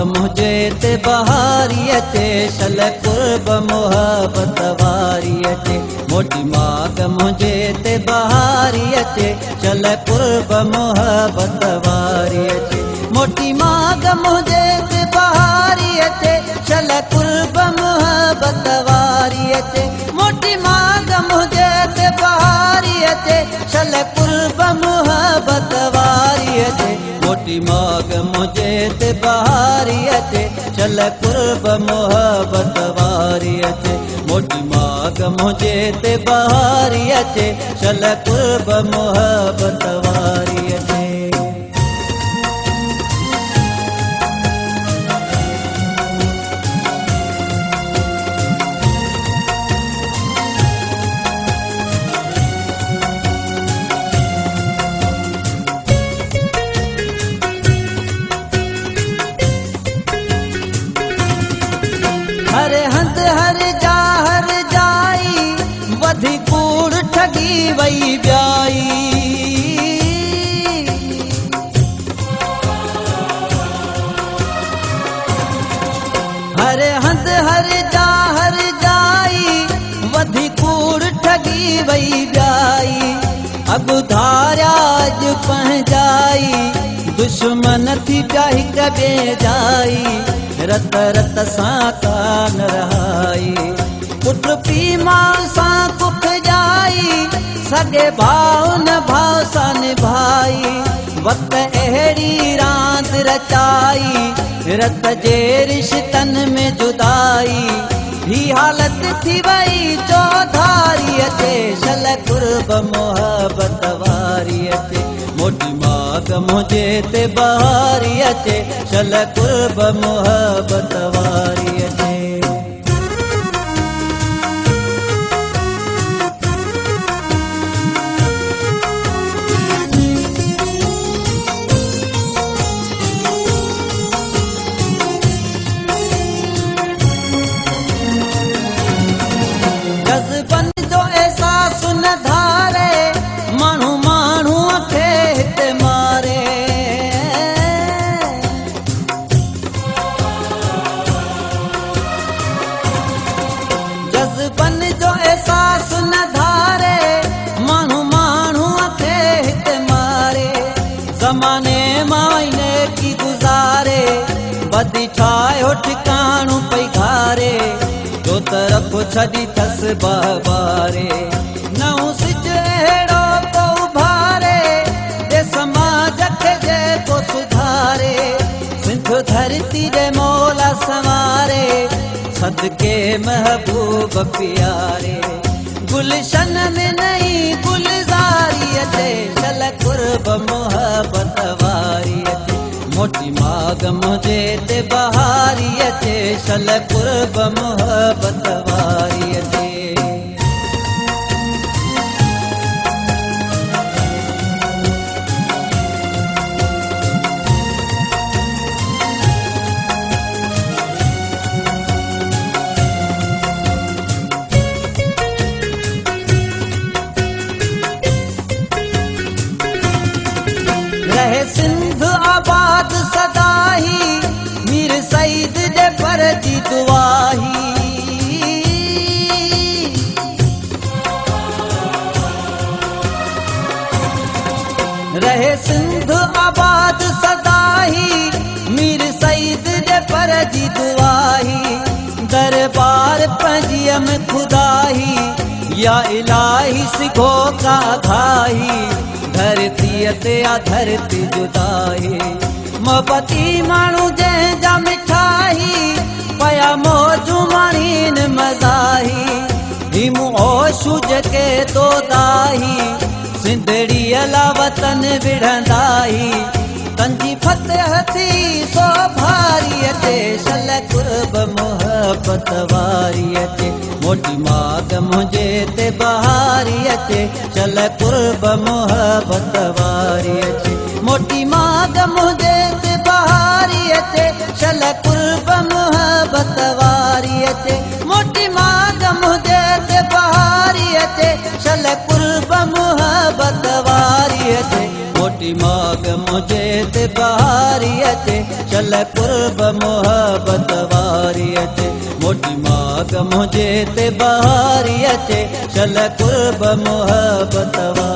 मुझे ते बहारी अचे शल कुर्ब मोहब्बत वारी अचे मोटी माग मुझे ते बहारी अचे शल कुर्ब मोहब्बत वारी अचे मोटी माग मुझे ते बहारी अचे शल कुर्ब मोहब्बत वारी अचे मोटी माग मुझे ते बहारी अचे शल कुर्ब मोहब्बत वारी अचे मोटी माग मुझे ते बहारी अचे चल कुर्ब मोहब्बत वारी अचे मोटी माग मुझे ते बहारी अचे चल कुर्ब मोहब्बत वारी अचे हर हंध हर जाई वधी कूड़ ठगी वई ब्याई हर हंध हर जाई वधी कूड़ ठगी वई ब्याई अगु धाराज पहुंचाई दुश्मन थी चाही कबे जाई रत रत सां कान रहाई पुट पी मां सां कुख जाई सगे भाव न भाव सां निभाई वक्त अहिड़ी रांद रचाई रत जे रिश्तन में जुदाई ही हालत थी वई चौधारी अचे शल कुर्ब मोहब्बत वारी अचे मोटी माग मुझे ते बहारी अचे शल कुर्ब मोहब्बत वारी अचे जज़्बन जो एहसास न धारे माण्हू माण्हूअ खे हिते मारे जज़्बन जो एहसास न धारे माण्हू माण्हूअ खे हिते मारे ज़माने मायने की गुज़ारे बदी ठाहियो ठिकाणो पई घारे जो तरफ़ छॾी थस बाबारे नओं सिज अहिड़ो को उभारे जे समाज खे जेको सुधारे सिंध धरती जे मौला संवारे सदके महबूब प्यारे गुलशन में नई गुलज़ारी अचे शल कुर्ब मोहब्बत वारी अचे मोटी माग मुझे ते बहारी अचे शल कुर्ब मोहब्बत वारी अचे रहे सिंध आबाद सदाही मीर सईद जे पर जी दुआही रहे सिंध आबाद सदाही मीर सईद जे पर जी दुआही दरबार पंजिय में खुदाही या इलाही सिखो का घाही धरती ते आ धरती जुदाई मोहब्बती माण्हू जंहिंजा मिठाई पया मौजू माणीन मज़ाही हिमू ओशू जेके दोदाही सिंधड़ी अला वतन विढ़ंदाही तंजी फतेह थी सो भारी अचे शल कुर्ब मोहब्बत वारी अचे मोटी माग मुझे ते बहारी अचे शल कुर्ब मोहब्बत वारी अचे मोटी माग मुझे ते बहारी अचे शल कुर्ब मोहब्बत वारी अचे मोटी माग मुझे ते बहारी अचे शल कुर्ब मोहब्बत वारी अचे मोटी माग मुझे ते बहारी अचे चल कुर्ब मोहब्बत वारी अचे मोटी माग मुंहिंजे ते बहारी अचे चल कुर्ब मोहब्बत वारी